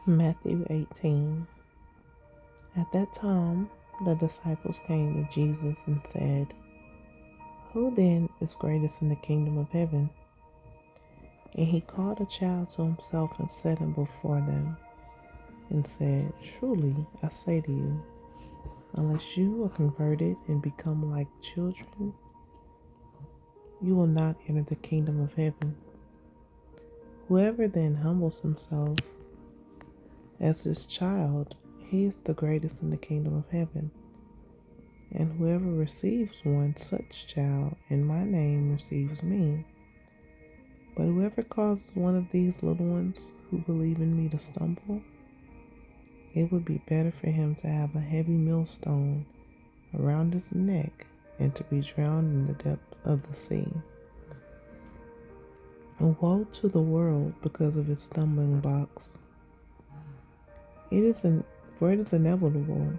Matthew 18. At that time, the disciples came to Jesus and said, "Who then is greatest in the kingdom of heaven?" And he called a child to himself and set him before them, and said, "Truly, I say to you, unless you are converted and become like children, you will not enter the kingdom of heaven. Whoever then humbles himself as this child, he is the greatest in the kingdom of heaven. And whoever receives one such child in my name receives me. But whoever causes one of these little ones who believe in me to stumble, it would be better for him to have a heavy millstone around his neck and to be drowned in the depth of the sea. And woe to the world because of its stumbling blocks. For it is inevitable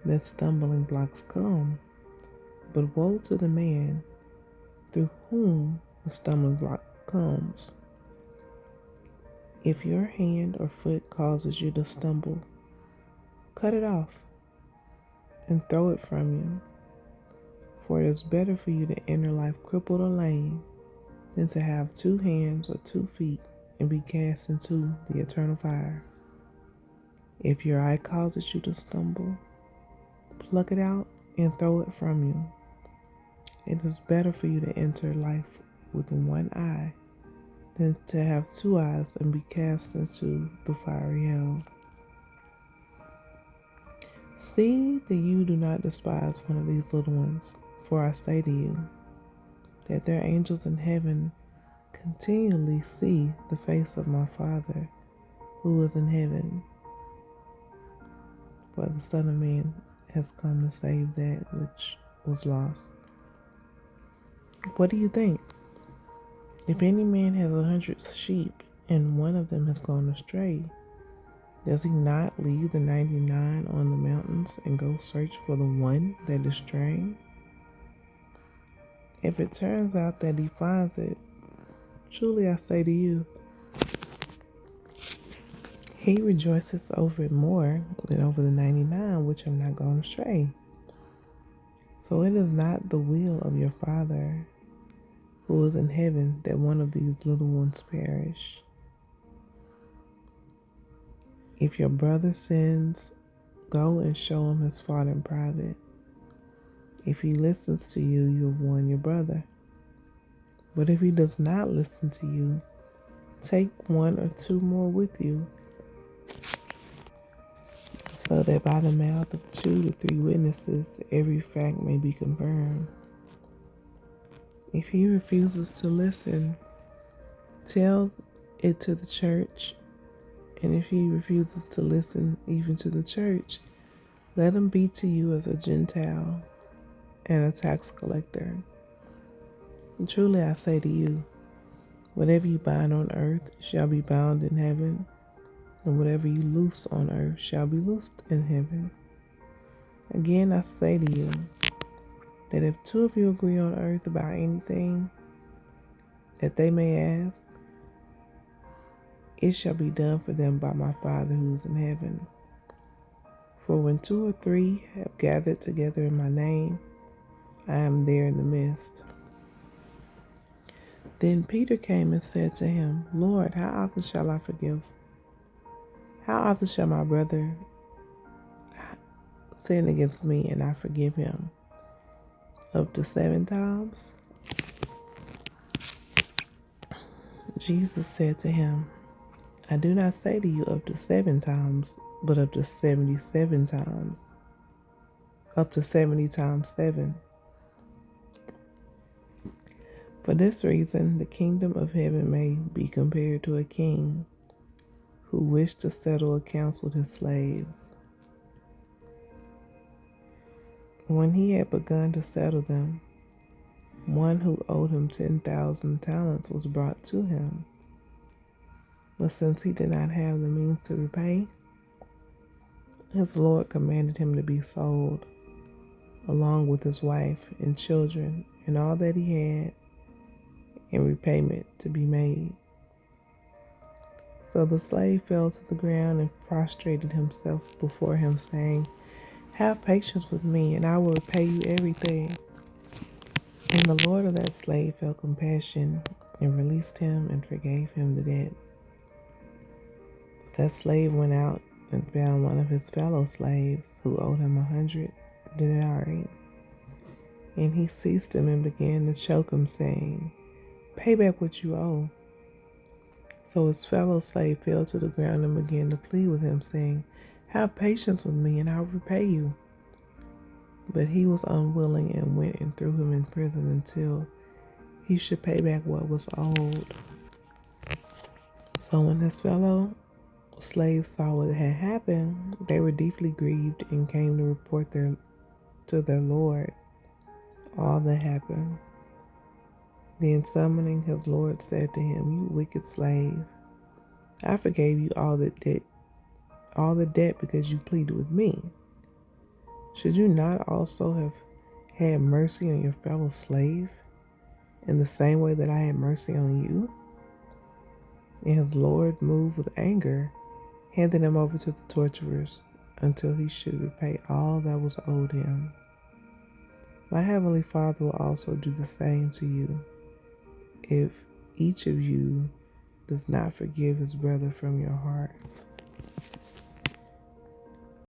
that stumbling blocks come, but woe to the man through whom the stumbling block comes. If your hand or foot causes you to stumble, cut it off and throw it from you. For it is better for you to enter life crippled or lame than to have 2 hands or 2 feet and be cast into the eternal fire. If your eye causes you to stumble, pluck it out and throw it from you. It is better for you to enter life with 1 eye than to have 2 eyes and be cast into the fiery hell. See that you do not despise one of these little ones, for I say to you that their angels in heaven continually see the face of my Father who is in heaven. For the Son of Man has come to save that which was lost. What do you think? If any man has 100 sheep and one of them has gone astray, does he not leave the 99 on the mountains and go search for the one that is straying? If it turns out that he finds it, truly I say to you, he rejoices over it more than over the 99 which have not gone astray. So it is not the will of your Father who is in heaven that one of these little ones perish. If your brother sins, go and show him his fault in private. If he listens to you, you have won your brother. But if he does not listen to you, take 1 or 2 more with you, so that by the mouth of 2 to 3 witnesses every fact may be confirmed. If he refuses to listen, tell it to the church. And if he refuses to listen even to the church, let him be to you as a Gentile and a tax collector. And truly I say to you, whatever you bind on earth shall be bound in heaven, and whatever you loose on earth shall be loosed in heaven. Again I say to you, that if 2 of you agree on earth about anything that they may ask, it shall be done for them by my Father who is in heaven. For when 2 or 3 have gathered together in my name, I am there in the midst. Then Peter came and said to him, Lord, how often shall I forgive? How often shall my brother sin against me and I forgive him? Up to 7 times? Jesus said to him, I do not say to you up to 7 times, but up to 77 times. Up to 70 times 7. For this reason, the kingdom of heaven may be compared to a king who wished to settle accounts with his slaves. When he had begun to settle them, one who owed him 10,000 talents was brought to him. But since he did not have the means to repay, his Lord commanded him to be sold, along with his wife and children and all that he had, in repayment to be made. So the slave fell to the ground and prostrated himself before him, saying, "Have patience with me, and I will repay you everything." And the Lord of that slave felt compassion and released him and forgave him the debt. That slave went out and found one of his fellow slaves who owed him 100 denarii. And he seized him and began to choke him, saying, "Pay back what you owe." So his fellow slave fell to the ground and began to plead with him, saying, "Have patience with me, and I will repay you." But he was unwilling and went and threw him in prison until he should pay back what was owed. So when his fellow slaves saw what had happened, they were deeply grieved and came to report to their Lord all that happened. Then summoning his Lord said to him, "You wicked slave, I forgave you all the debt because you pleaded with me. Should you not also have had mercy on your fellow slave in the same way that I had mercy on you?" And his Lord, moved with anger, handed him over to the torturers until he should repay all that was owed him. My heavenly Father will also do the same to you if each of you does not forgive his brother from your heart.